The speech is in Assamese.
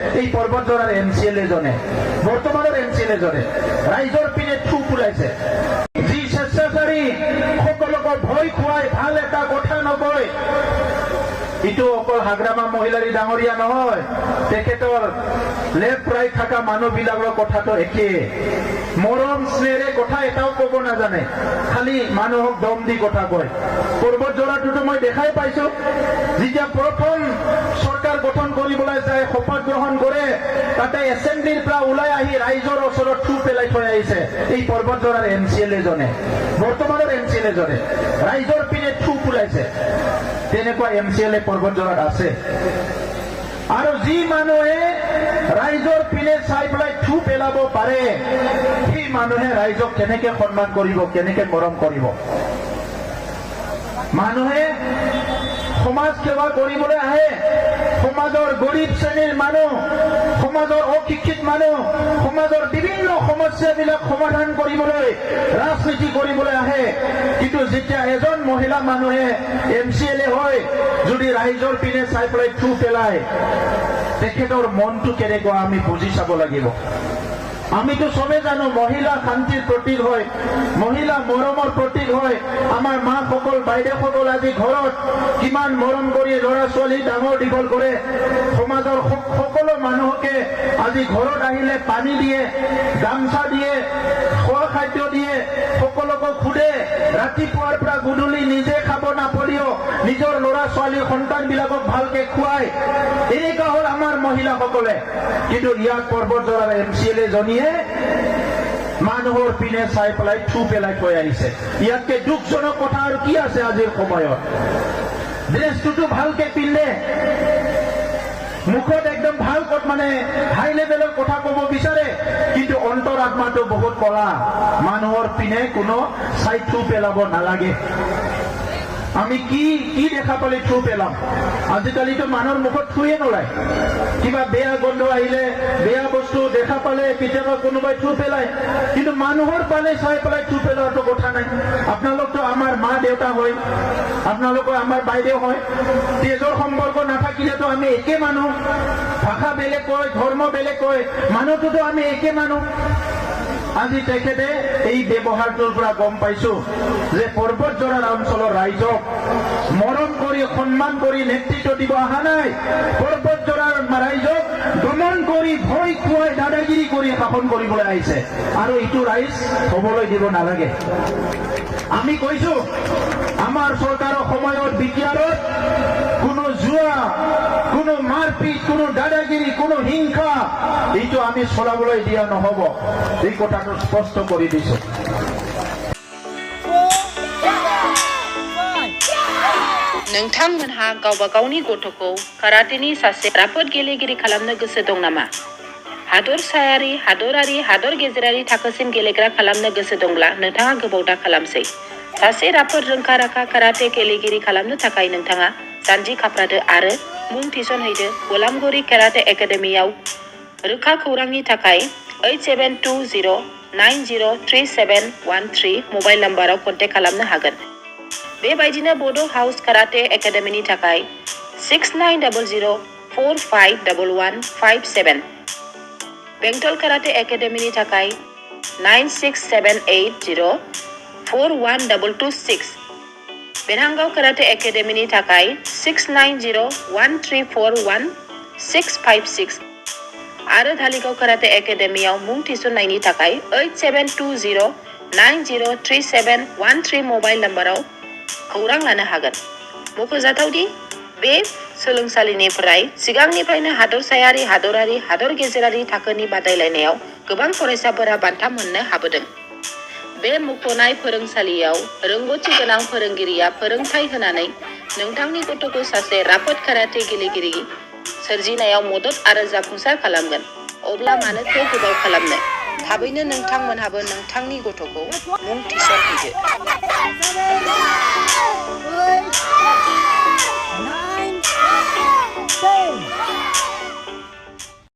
এই পৰ্বতজৰাৰ MCLA জনে বৰ্তমানৰ MCLA জনে ৰাইজৰ পিনে থু পুৰাইছে যি স্বেচ্ছাচাৰী সকলোকে ভয় খুৱাই ভাল এটা কথা নকয় ইটো অকল হাগ্ৰামা মহিলাৰী ডাঙৰীয়া নহয় তেখেতৰ লেফ্ট ৰাইট থকা মানুহবিলাকৰ কথাটো একে মৰম স্নেহেৰে কথা এটাও ক'ব নাজানে খালি মানুহক দম দি কথা কয় পৰ্বতজৰাটোতো মই দেখাই পাইছো যেতিয়া প্ৰথম চৰকাৰ গঠন কৰিবলৈ যায় শপত গ্ৰহণ কৰে তাতে এছেম্বলিৰ পৰা ওলাই আহি ৰাইজৰ ওচৰত থু পেলাই থৈ আহিছে এই পৰ্বতজৰাৰ MCLA জনে বৰ্তমানৰ MCLA জনে ৰাইজৰ পিনে থু পুৰাইছে তেনেকুৱা MCLA পৰ্বতজৰাত আছে আৰু যি মানুহে ৰাইজৰ পিনে চাই পেলাই থু পেলাব পাৰে সেই মানুহে ৰাইজক কেনেকে সন্মান কৰিব কেনেকে মৰম কৰিব মানুহে সমাজ সেৱা কৰিবলৈ আহে সমাজৰ গৰীব শ্ৰেণীৰ মানুহ সমাজৰ অশিক্ষিত মানুহ সমাজৰ বিভিন্ন সমস্যাবিলাক সমাধান কৰিবলৈ ৰাজনীতি কৰিবলৈ আহে কিন্তু যেতিয়া এজন মহিলা মানুহে MCLA হয় যদি ৰাইজৰ পিনে চাই পেলাই থু পেলায় তেখেতৰ মনটো কেনেকুৱা আমি বুজি চাব লাগিব আমিতো সবে জানো মহিলা শান্তিৰ প্ৰতীক হয় মহিলা মৰমৰ প্ৰতীক হয় আমাৰ মাসকল বাইদেউসকল আজি ঘৰত কিমান মৰম কৰি ল'ৰা ছোৱালী ডাঙৰ দীঘল কৰে সমাজৰ সকলো মানুহকে আজি ঘৰত আহিলে পানী দিয়ে গামছা দিয়ে খোৱা খাদ্য দিয়ে সকলোকে খুদে ৰাতিপুৱাৰ পৰা গধূলি নিজে খাব নাপালিও নিজৰ ল'ৰা ছোৱালী সন্তানবিলাকক ভালকে খুৱাই এনেকুৱা হ'ল আমাৰ মহিলাসকলে কিন্তু ইয়াত পৰ্বতজৰাৰ MCLA জনীয়ে মানুহৰ পিনে চাই পেলাই থু পেলাই থৈ আহিছে ইয়াতকে দুখজনক কথা আৰু কি আছে আজিৰ সময়ত ড্ৰেছটোতো ভালকে পিন্ধে মুখত একদম ভাল মানে হাই লেভেলৰ কথা ক'ব বিচাৰে কিন্তু অন্তৰ আত্মাটো বহুত কলা মানুহৰ পিনে কোনো চাই থু পেলাব নালাগে আমি কি দেখা পালে থু পেলাম আজিকালিতো মানুহৰ মুখত থুয়ে নোলায় কিবা বেয়া গন্ধ আহিলে বেয়া বস্তু দেখা পালে কেতিয়াবা কোনোবাই থু পেলায় কিন্তু মানুহৰ পালে চাই পেলাই থু পেলোৱাটো কথা নাই আপোনালোকতো আমাৰ মা দেউতা হয় আপোনালোকৰ আমাৰ বাইদেউ হয় তেজৰ সম্পৰ্ক নাথাকিলেতো আমি একে মানুহ ভাষা বেলেগ কয় ধৰ্ম বেলেগ কয় মানুহটোতো আমি একে মানুহ আজি তেখেতে এই ব্যৱহাৰটোৰ পৰা গম পাইছো যে পৰ্বতজৰাৰ অঞ্চলৰ ৰাইজক মৰম কৰি সন্মান কৰি নেতৃত্ব দিব অহা নাই পৰ্বতজৰাৰ ৰাইজক দমন কৰি ভয় খুৱাই দাদাগিৰি কৰি শাসন কৰিবলৈ আহিছে আৰু এইটো ৰাইজ হ'বলৈ দিব নালাগে আমি কৈছো আমাৰ চৰকাৰৰ সময়ত বিকিয়াৰত কোনো জুৱা কোনো মাৰপিট কোনো দাদাগিৰি কোনো হিংসা এইটো আমি চলাবলৈ দিয়া নহব এই কথাটো স্পষ্ট কৰি দিছো नोंथांमोनहा गावबा गावनि गथ'खौ काराटेनि सासे राफोद गेलेगिरि खालामनो गोसो दं नामा? हादरसायारि, हादरारि, हादर गेजेरारि थाखोसिम गेलेग्रा खालामनो गोसो दंब्ला नोंथाङा गोबाव दा खालामसै। सासे राफोद रोंखा-राखा काराटे गेलेगिरि खालामनो थाखाय नोंथाङा जानजि खाफ्रादो आरो मुं थिसनहैदो गलामगुरि काराटे एकाडेमियाव। रोखा खौरांनि थाखाय 8720903713 मबाइल नाम्बाराव कन्टेक्ट खालामनो हागोन। बेबायदिनो बड' हाउस काराटे एकाडेमिनि थाखाय 6900451157 बेंटल काराटे एकाडेमिनि थाखाय 9678041226 बेरहांगाव काराटे एकाडेमिनि थाखाय 6901341656 आरो धालिगाव काराटे एकाडेमियाव मुं थिसननायनि थाखाय 8720903713 मबाइल नाम्बाराव खौरां लानो हागोन। मख'जाथावदि बे सोलोंसालिनिफ्राय सिगांनिफ्रायनो हादरसायारि, हादरारि, हादर गेजेरारि थाखोनि बादायलायनायाव गोबां फरायसाफोरा बान्था मोननो हाबोदों। बे मुंख'नाय फोरोंसालियाव रोंग'थि गोनां फोरोंगिरिया फोरोंथाय होनानै नोंथांनि गथ'खौ सासे राफोद काराटे गेलेगिरि सोरजिनायाव मदद आरो जाफुंसार खालामगोन। अब्ला मानोथो गोबाव खालामनो? थाबैनो नोंथांमोनहाबो नोंथांनि गथ'खौ मुं थिसनहैदो। 9, 10.